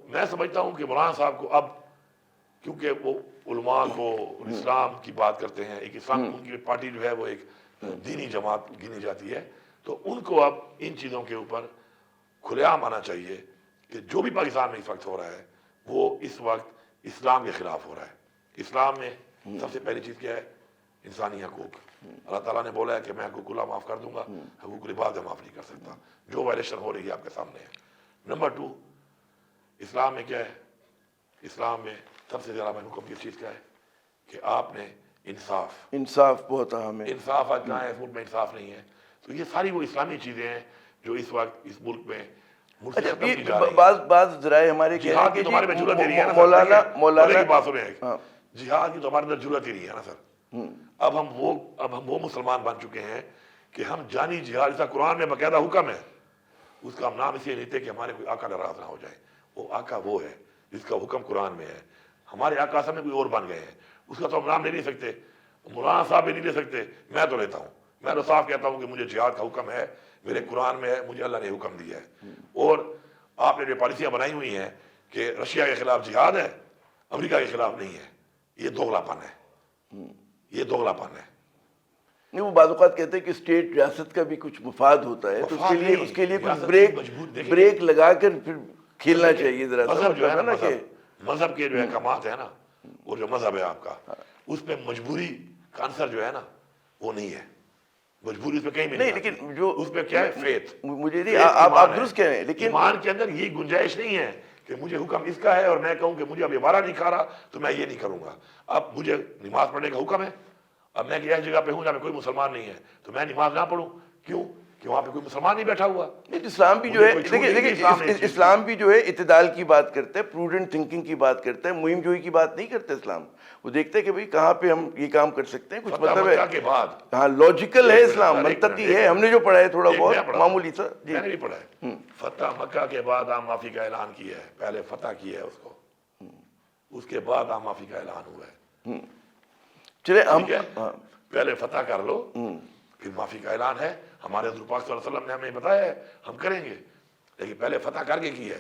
میں سمجھتا ہوں کہ مولانا صاحب کو اب کیونکہ وہ علماء کو اسلام کی بات کرتے ہیں، ایک اسلام ان کی پارٹی جو ہے وہ ایک دینی جماعت گنی جاتی ہے، تو ان کو اب ان چیزوں کے اوپر کھلے عام آنا چاہیے کہ جو بھی پاکستان میں اس وقت ہو رہا ہے وہ اس وقت اسلام کے خلاف ہو رہا ہے۔ اسلام میں سب سے پہلی چیز کیا ہے؟ انسانی حقوق۔ اللہ تعالیٰ نے بولا ہے کہ میں حقوق اللہ معاف کر دوں گا، حقوق العباد میں معاف نہیں کر سکتا۔ جو وائلیشن ہو رہی ہے آپ کے سامنے ہے۔ نمبر 2، اسلام میں کیا ہے؟ اسلام میں سب سے زیادہ حکم کی چیز کیا ہے؟ کہ آپ نے انصاف بہت اہم ہے۔ انصاف آج کہاں ہے؟ اس ملک میں انصاف نہیں ہے۔ تو یہ ساری وہ اسلامی چیزیں ہیں جو اس وقت اس ملک میں اچھا، بعض ذرائع ہمارے جہاد کی تو ہمارے میں ضرورت ہی نہیں ہے نا مولانا کی بات سنیں، جہاد کی تو ہمارے اندر ضرورت ہی نہیں ہے نا سر۔ اب ہم وہ مسلمان بن چکے ہیں کہ ہم جانی جہاد، جیسا قرآن میں باقاعدہ حکم ہے، اس کا ہم نام اس لیے لیتے کہ ہمارے کوئی آقا ناراض نہ ہو جائے۔ وہ آقا وہ ہے جس کا حکم قرآن میں ہے۔ ہمارے آقا سب میں کوئی اور بن گئے ہیں، اس کا تو ہم نام لے نہیں سکتے، مولانا صاحب بھی نہیں لے سکتے، میں تو لیتا ہوں۔ میں تو صاف کہتا ہوں کہ مجھے جہاد کا حکم ہے، میرے قرآن میں ہے، مجھے اللہ نے حکم دیا ہے۔ اور آپ نے جو پالیسیاں بنائی ہوئی ہیں کہ رشیا کے خلاف جہاد ہے، امریکہ کے خلاف نہیں ہے، یہ دوغلا پن ہے، یہ دوغلا پن ہے۔ نہیں، وہ بعض اوقات کہتے ہیں کہ اسٹیٹ ریاست کا بھی کچھ مفاد ہوتا ہے، تو اس کے لیے کچھ بریک لگا کر پھر کھیلنا چاہیے ذرا سا۔ مذہب جو ہے نا، مذہب کے جو احکامات ہیں نا، وہ جو مذہب ہے آپ کا، اس پہ مجبوری کا عنصر جو ہے نا وہ نہیں ہے۔ مجبوری اس پہ کہیں بھی نہیں، لیکن جو اس پہ کیا ہے؟ فیتھ۔ مجھے نہیں، آپ درست کہہ رہے ہیں، لیکن ایمان کے اندر یہ گنجائش نہیں ہے کہ مجھے حکم اس کا ہے اور میں کہوں کہ مجھے اب یہ بارہ نہیں کھا رہا تو میں یہ نہیں کروں گا۔ اب مجھے نماز پڑھنے کا حکم ہے، اب میں ایسی جگہ پہ ہوں جہاں میں کوئی مسلمان نہیں ہے تو میں نماز نہ پڑھوں، کیوں؟ کہ وہاں پہ کوئی مسلمان نہیں بیٹھا ہوا۔ اسلام بھی جو ہے، دیکھیں اسلام بھی جو ہے اعتدال کی بات کرتا ہے، پروڈنٹ تھنکنگ کی بات کرتا ہے، مہم جوئی کی بات نہیں کرتا اسلام۔ وہ دیکھتا ہے کہ بھئی کہاں پہ ہم یہ کام کر سکتے ہیں، کچھ مطلب ہے، ہاں لاجیکل ہے اسلام، منطقی ہے۔ ہم نے جو پڑھا ہے تھوڑا بہت معمولی سا، میں نے بھی پڑھا ہے۔ فتح مکہ کے بعد عام معافی کا اعلان کیا ہے، پہلے فتح کیا ہے اس کو، اس کے بعد عام معافی کا اعلان ہوا ہے۔ چلے ہم پہلے فتح کر لو پھر معافی کا اعلان ہے۔ ہمارے حضور پاک صلی اللہ علیہ وسلم نے ہمیں بتایا ہے ہم کریں گے، لیکن پہلے فتح کر کے کیا ہے۔